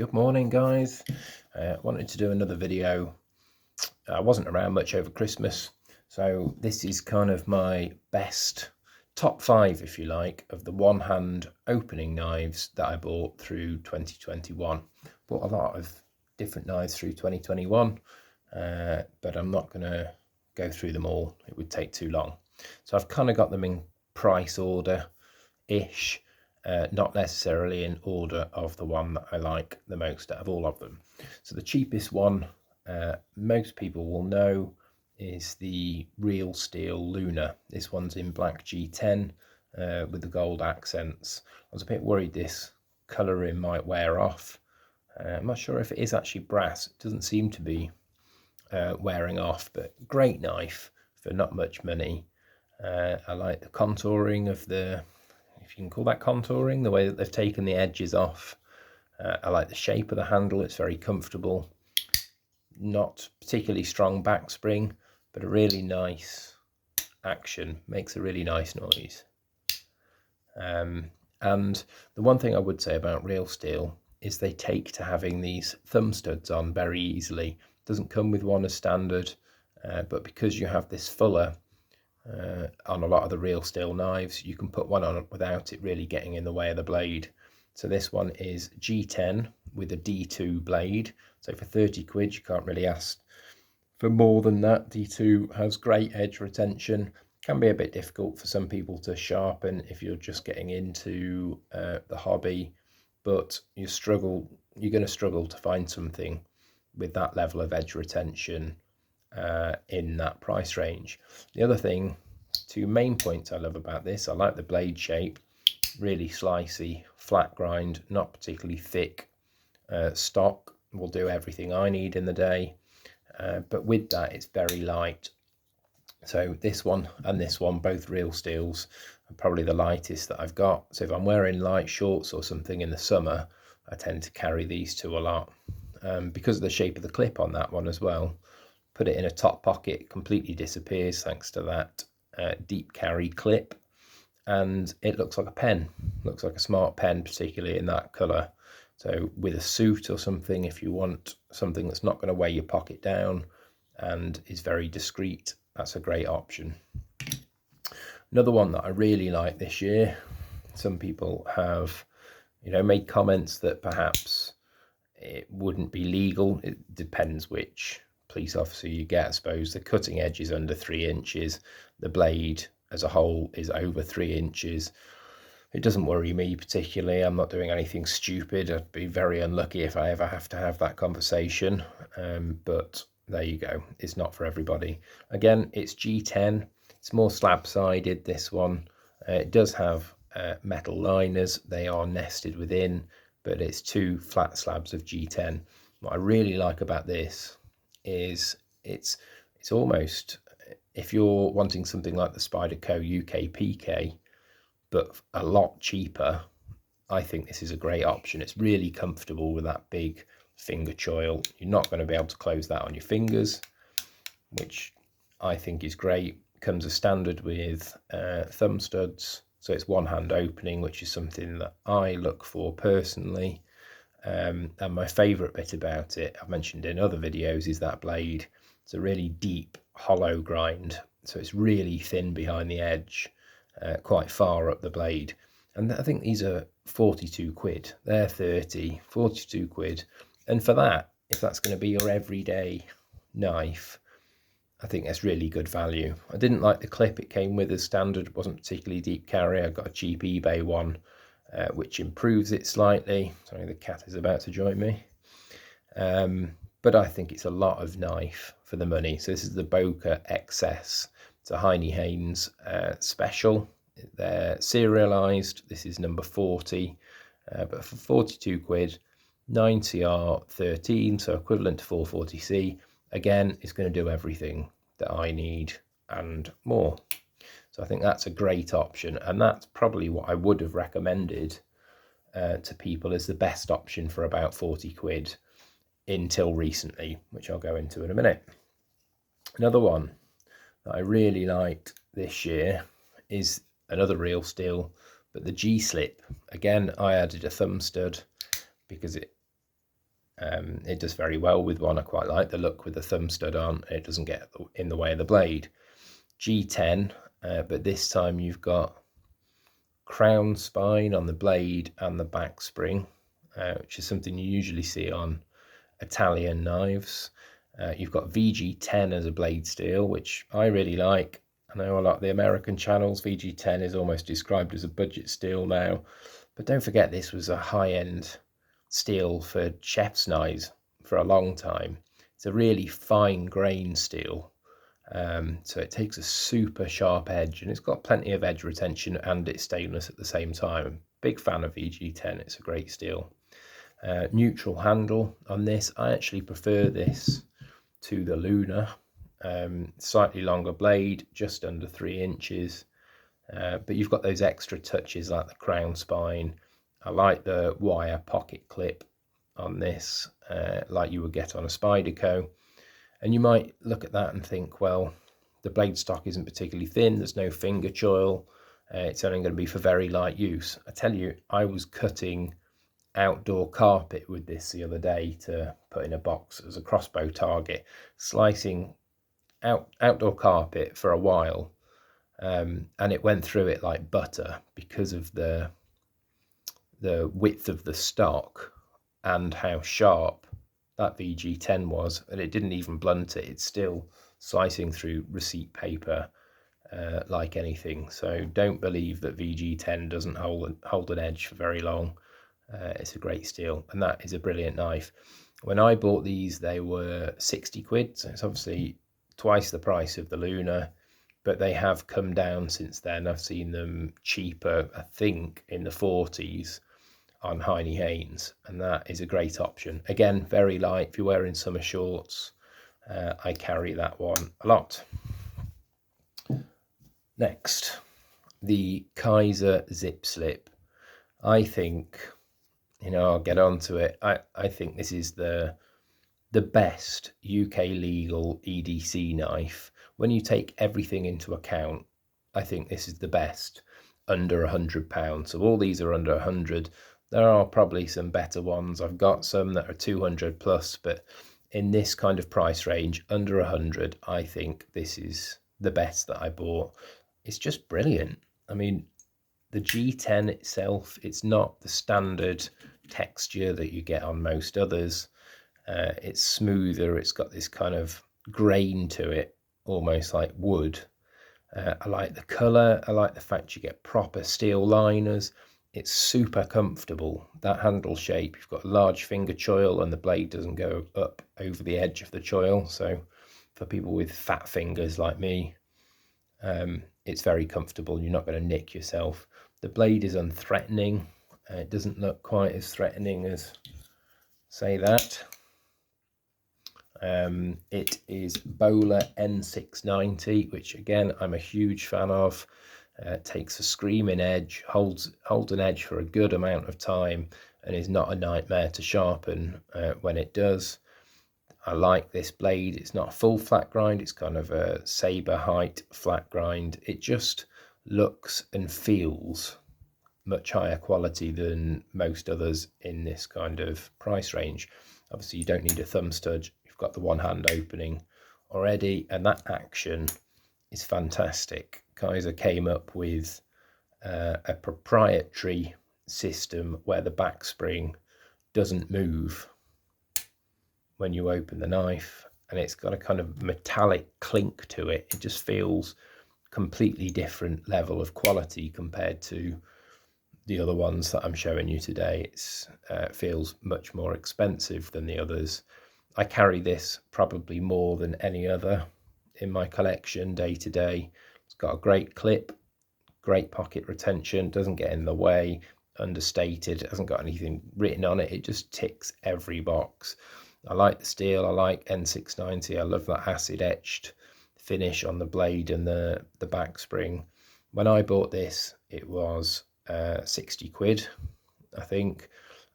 Good morning, guys. Wanted to do another video. I wasn't around much over Christmas, so this is kind of my best top 5, if you like, of the one-hand opening knives that I bought through 2021. Bought a lot of different knives through 2021, but I'm not going to go through them all. It would take too long. So I've kind of got them in price order-ish. Not necessarily in order of the one that I like the most out of all of them. So the cheapest one, most people will know, is the Real Steel Luna. This one's in black G10 with the gold accents. I was a bit worried this colouring might wear off. I'm not sure if it is actually brass. It doesn't seem to be wearing off, but great knife for not much money. I like the contouring of the, if you can call that contouring, the way that they've taken the edges off. I like the shape of the handle. It's very comfortable. Not particularly strong back spring, but a really nice action. Makes a really nice noise. And the one thing I would say about Real Steel is they take to having these thumb studs on very easily. Doesn't come with one as standard, but because you have this fuller on a lot of the Real Steel knives, you can put one on without it really getting in the way of the blade. So this one is G10 with a D2 blade. So for 30 quid, you can't really ask for more than that. D2 has great edge retention. Can be a bit difficult for some people to sharpen if you're just getting into the hobby, but you're going to struggle to find something with that level of edge retention in that price range. The other thing, 2 main points I love about this: I like the blade shape, really slicey, flat grind, not particularly thick. Stock will do everything I need in the day, but with that it's very light. So this one and this one, both Real Steels, are probably the lightest that I've got. So if I'm wearing light shorts or something in the summer, I tend to carry these two a lot, because of the shape of the clip on that one as well. Put it in a top pocket, it completely disappears thanks to that deep carry clip, and it looks like a pen, looks like a smart pen, particularly in that colour. So with a suit or something, if you want something that's not going to weigh your pocket down and is very discreet, that's a great option. Another one that I really like this year, some people have made comments that perhaps it wouldn't be legal. It depends which police officer you get, I suppose. The cutting edge is under 3 inches. The blade as a whole is over 3 inches. It doesn't worry me particularly. I'm not doing anything stupid. I'd be very unlucky if I ever have to have that conversation. But there you go. It's not for everybody. Again, it's G10. It's more slab-sided, this one. It does have metal liners. They are nested within, but it's 2 flat slabs of G10. What I really like about this is it's almost, if you're wanting something like the Spyderco UK PK, but a lot cheaper, I think this is a great option. It's really comfortable with that big finger choil. You're not going to be able to close that on your fingers, which I think is great. Comes as standard with thumb studs. So it's one-hand opening, which is something that I look for personally. And my favourite bit about it, I've mentioned in other videos, is that blade. It's a really deep, hollow grind. So it's really thin behind the edge, quite far up the blade. And I think these are 42 quid. They're 30, 42 quid. And for that, if that's going to be your everyday knife, I think that's really good value. I didn't like the clip it came with as standard. It wasn't particularly deep carry. I got a cheap eBay one, which improves it slightly. Sorry, the cat is about to join me. But I think it's a lot of knife for the money. So this is the Boca XS. It's a Heine Haynes special. They're serialised. This is number 40. But for 42 quid, 9CR13, so equivalent to 440C. Again, it's going to do everything that I need and more. So I think that's a great option, and that's probably what I would have recommended to people as the best option for about 40 quid until recently, which I'll go into in a minute. Another one that I really liked this year is another Real Steel, but the VGSlip. Again, I added a thumb stud because It does very well with one. I quite like the look with the thumb stud on. It doesn't get in the way of the blade. G10, but this time you've got crown spine on the blade and the back spring, which is something you usually see on Italian knives. You've got VG10 as a blade steel, which I really like. I know a lot of the American channels, VG10 is almost described as a budget steel now, but don't forget this was a high-end steel for chef's knives for a long time. It's a really fine grain steel, so it takes a super sharp edge, and it's got plenty of edge retention, and it's stainless at the same time. Big fan of VG10, it's a great steel. Neutral handle on this. I actually prefer this to the Luna. Slightly longer blade, just under 3 inches, but you've got those extra touches like the crown spine. I like the wire pocket clip on this, like you would get on a Spyderco. And you might look at that and think, well, the blade stock isn't particularly thin, there's no finger choil, it's only going to be for very light use. I tell you, I was cutting outdoor carpet with this the other day to put in a box as a crossbow target, slicing outdoor carpet for a while, and it went through it like butter because of the width of the stock and how sharp that VG10 was, and it didn't even blunt it. It's still slicing through receipt paper like anything. So don't believe that VG10 doesn't hold an edge for very long. It's a great steel, and that is a brilliant knife. When I bought these, they were 60 quid, so it's obviously twice the price of the Luna, but they have come down since then. I've seen them cheaper, I think in the 40s on Heine Haynes, and that is a great option. Again, very light if you're wearing summer shorts. I carry that one a lot. Next, the Kizer Zip Slip. I think, I'll get onto it. I think this is the best UK legal EDC knife. When you take everything into account, I think this is the best under £100. So all these are under 100. There are probably some better ones. I've got some that are 200 plus, but in this kind of price range, under 100, I think this is the best that I bought. It's just brilliant. I mean, the G10 itself, it's not the standard texture that you get on most others. It's smoother. It's got this kind of grain to it, almost like wood. I like the colour. I like the fact you get proper steel liners. It's super comfortable. That handle shape, you've got a large finger choil and the blade doesn't go up over the edge of the choil. So for people with fat fingers like me, it's very comfortable. You're not going to nick yourself. The blade is unthreatening. It doesn't look quite as threatening as, say, that. It is Bowler N690, which again I'm a huge fan of. Takes a screaming edge, holds an edge for a good amount of time, and is not a nightmare to sharpen when it does. I like this blade. It's not a full flat grind, it's kind of a saber height flat grind. It just looks and feels much higher quality than most others in this kind of price range. Obviously you don't need a thumb stud, you've got the one hand opening already, and that action is fantastic. Kizer came up with a proprietary system where the back spring doesn't move when you open the knife, and it's got a kind of metallic clink to it. It just feels completely different level of quality compared to the other ones that I'm showing you today. It feels much more expensive than the others. I carry this probably more than any other in my collection day to day. It's got a great clip, great pocket retention, doesn't get in the way, understated, it hasn't got anything written on it. It just ticks every box. I like the steel. I like N690. I love that acid etched finish on the blade and the back spring. When I bought this, it was 60 quid, I think,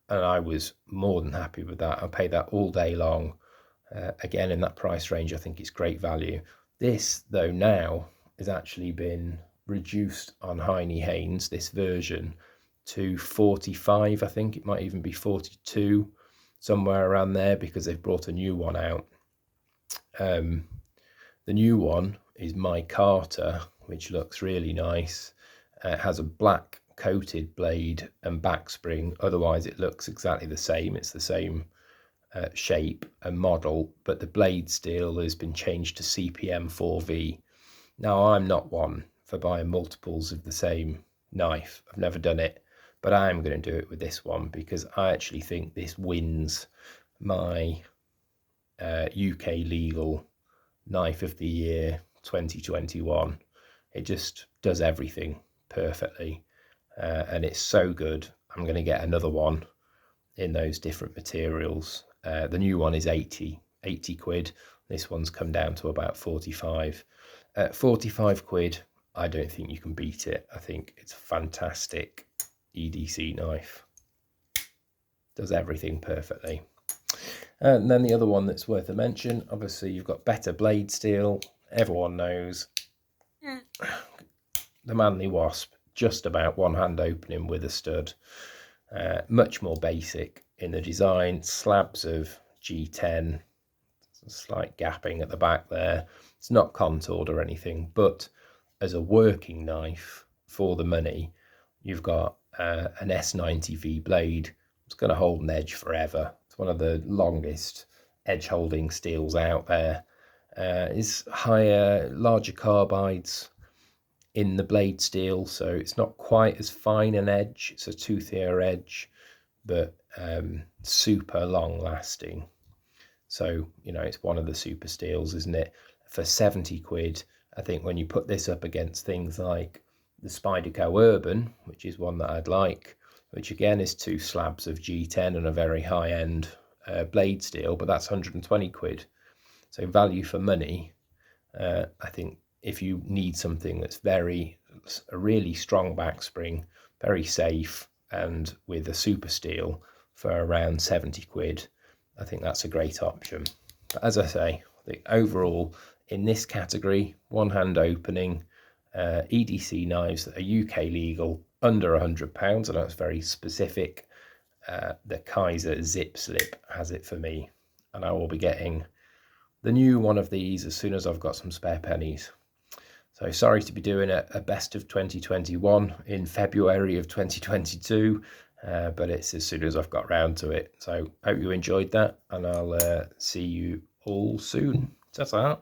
and I was more than happy with that. I paid that all day long. Again, in that price range, I think it's great value. This, though, now has actually been reduced on Heine Haynes, this version, to 45. I think it might even be 42. somewhere around there because they've brought a new one out. The new one is my Carter, which looks really nice. It has a black coated blade and back spring. Otherwise it looks exactly the same. It's the same shape and model, but the blade steel has been changed to CPM 4V. Now, I'm not one for buying multiples of the same knife. I've never done it, but I am going to do it with this one because I actually think this wins my UK legal knife of the year 2021. It just does everything perfectly, and it's so good. I'm going to get another one in those different materials. The new one is 80 quid. This one's come down to about 45. 45 quid, I don't think you can beat it. I think it's a fantastic EDC knife. Does everything perfectly. And then the other one that's worth a mention, obviously you've got better blade steel. Everyone knows the Manly Wasp, just about one hand opening with a stud. Much more basic in the design, slabs of G10, slight gapping at the back there. It's not contoured or anything, but as a working knife for the money, you've got an S90V blade. It's going to hold an edge forever. It's one of the longest edge holding steels out there. It's higher, larger carbides in the blade steel, so it's not quite as fine an edge. It's a toothier edge, but super long lasting. So, you know, it's one of the super steels, isn't it? For 70 quid, I think when you put this up against things like the Spyderco Urban, which is one that I'd like, which again is two slabs of G10 and a very high-end blade steel, but that's 120 quid. So value for money. I think if you need something that's a really strong back spring, very safe, and with a super steel for around 70 quid, I think that's a great option. But as I say, the overall in this category, one hand opening, EDC knives that are UK legal, under £100. I know it's very specific. The Kizer Zip Slip has it for me, and I will be getting the new one of these as soon as I've got some spare pennies. So sorry to be doing a best of 2021 in February of 2022, but it's as soon as I've got round to it. So hope you enjoyed that, and I'll see you all soon. Ta-ta.